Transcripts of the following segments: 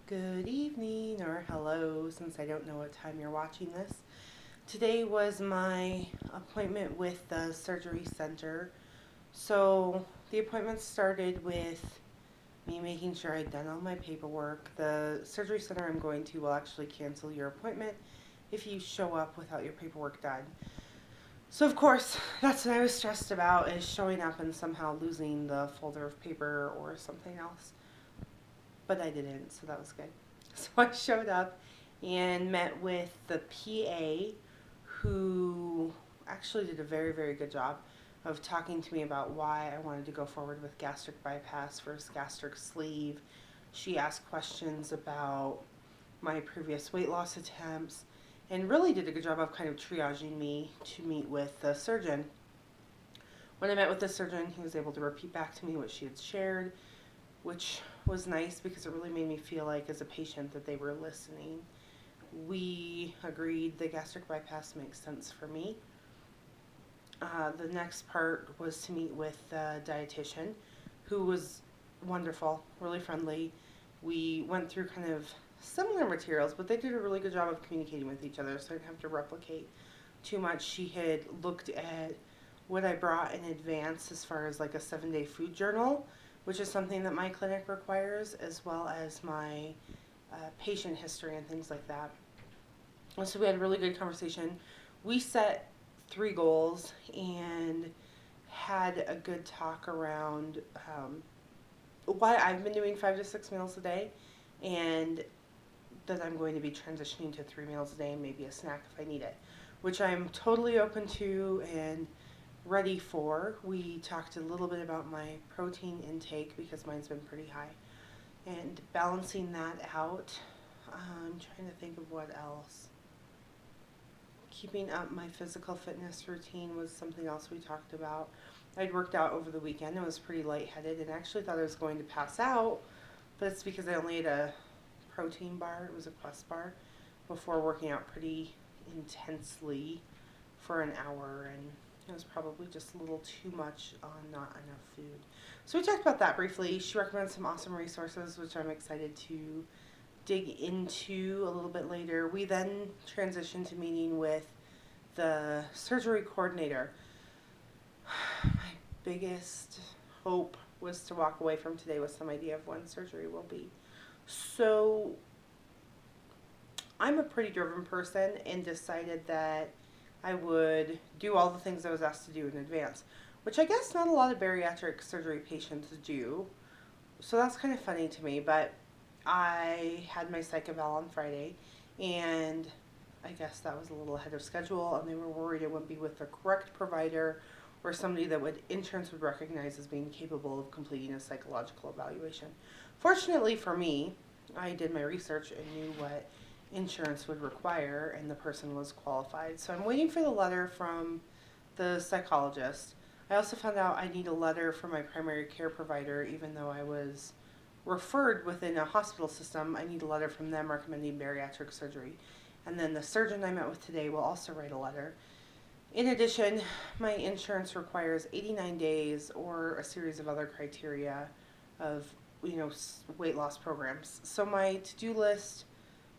Good evening or hello, since I don't know what time you're watching this. Today was my appointment with the surgery center. So the appointment started with me making sure I'd done all my paperwork. The surgery center I'm going to will actually cancel your appointment if you show up without your paperwork done. So of course, that's what I was stressed about, is showing up and somehow losing the folder of paper or something else. But I didn't, so that was good. So I showed up and met with the PA, who actually did a very, very good job of talking to me about why I wanted to go forward with gastric bypass versus gastric sleeve. She asked questions about my previous weight loss attempts and really did a good job of kind of triaging me to meet with the surgeon. When I met with the surgeon, he was able to repeat back to me what she had shared, which was nice because it really made me feel like, as a patient, that they were listening. We agreed the gastric bypass makes sense for me. The next part was to meet with the dietitian, who was wonderful, really friendly. We went through kind of similar materials, but they did a really good job of communicating with each other, so I didn't have to replicate too much. She had looked at what I brought in advance as far as like a 7-day food journal, which is something that my clinic requires, as well as my patient history and things like that. And so we had a really good conversation. We set 3 goals and had a good talk around why I've been doing 5 to 6 meals a day, and that I'm going to be transitioning to 3 meals a day and maybe a snack if I need it, which I'm totally open to and ready for. We talked a little bit about my protein intake because mine's been pretty high, and balancing that out. I'm trying to think of what else. Keeping up my physical fitness routine was something else we talked about. I'd worked out over the weekend and was pretty lightheaded and actually thought I was going to pass out, but it's because I only ate a protein bar. It was a Quest bar before working out pretty intensely for an hour, and it was probably just a little too much on not enough food. So we talked about that briefly. She recommends some awesome resources, which I'm excited to dig into a little bit later. We then transitioned to meeting with the surgery coordinator. My biggest hope was to walk away from today with some idea of when surgery will be. So I'm a pretty driven person and decided that I would do all the things I was asked to do in advance, which I guess not a lot of bariatric surgery patients do. So that's kind of funny to me, but I had my psych eval on Friday, and I guess that was a little ahead of schedule, and they were worried it wouldn't be with the correct provider or somebody that insurance would recognize as being capable of completing a psychological evaluation. Fortunately for me, I did my research and knew what insurance would require, and the person was qualified. So I'm waiting for the letter from the psychologist. I also found out I need a letter from my primary care provider, even though I was referred within a hospital system. I need a letter from them recommending bariatric surgery. And then the surgeon I met with today will also write a letter. In addition, my insurance requires 89 days or a series of other criteria of, weight loss programs. So my to-do list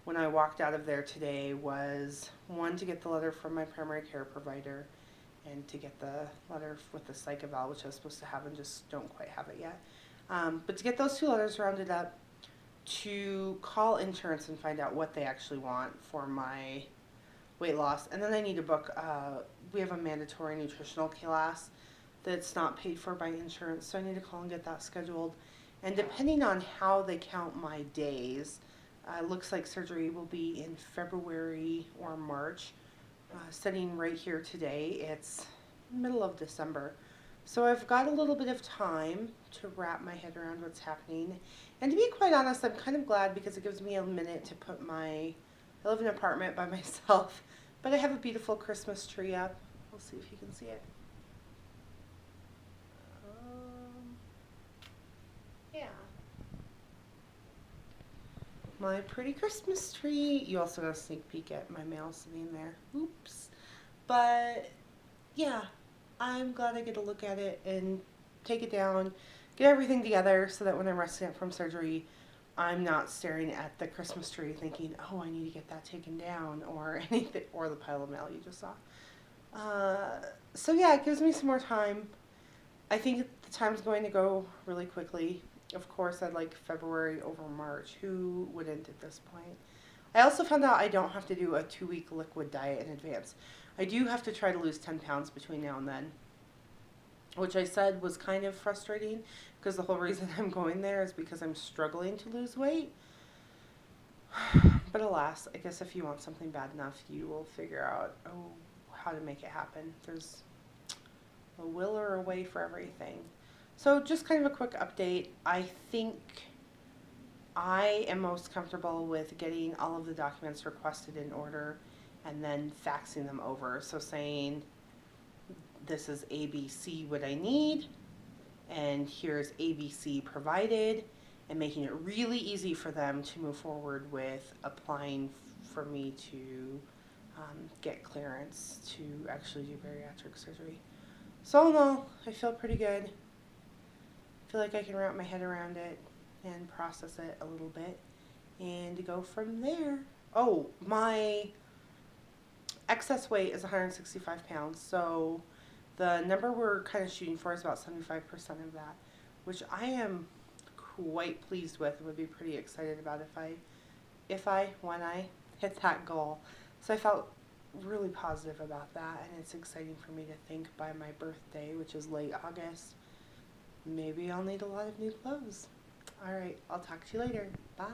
when I walked out of there today was, one, to get the letter from my primary care provider, and to get the letter with the psych eval, which I was supposed to have and just don't quite have it yet. But to get those 2 letters rounded up, to call insurance and find out what they actually want for my weight loss. And then I need to book, we have a mandatory nutritional class that's not paid for by insurance, so I need to call and get that scheduled. And depending on how they count my days, looks like surgery will be in February or March. Sitting right here today, it's middle of December. So I've got a little bit of time to wrap my head around what's happening. And to be quite honest, I'm kind of glad because it gives me a minute to put I live in an apartment by myself, but I have a beautiful Christmas tree up. We'll see if you can see it. Yeah. My pretty Christmas tree. You also got a sneak peek at my mail sitting there. Oops. But yeah, I'm glad I get to look at it and take it down, get everything together so that when I'm resting up from surgery, I'm not staring at the Christmas tree thinking, oh, I need to get that taken down or anything, or the pile of mail you just saw. So yeah, it gives me some more time. I think the time's going to go really quickly. Of course, I'd like February over March. Who wouldn't at this point? I also found out I don't have to do a 2-week liquid diet in advance. I do have to try to lose 10 pounds between now and then, which I said was kind of frustrating because the whole reason I'm going there is because I'm struggling to lose weight. But alas, I guess if you want something bad enough, you will figure out, how to make it happen. There's a will or a way for everything. So just kind of a quick update. I think I am most comfortable with getting all of the documents requested in order and then faxing them over. So saying, this is ABC what I need, and here's ABC provided, and making it really easy for them to move forward with applying for me to get clearance to actually do bariatric surgery. So all in all, I feel pretty good. I feel like I can wrap my head around it and process it a little bit and go from there. Oh, my excess weight is 165 pounds, so the number we're kind of shooting for is about 75% of that, which I am quite pleased with. Would be pretty excited about when I hit that goal. So I felt really positive about that, and it's exciting for me to think by my birthday, which is late August, maybe I'll need a lot of new clothes. All right, I'll talk to you later. Bye.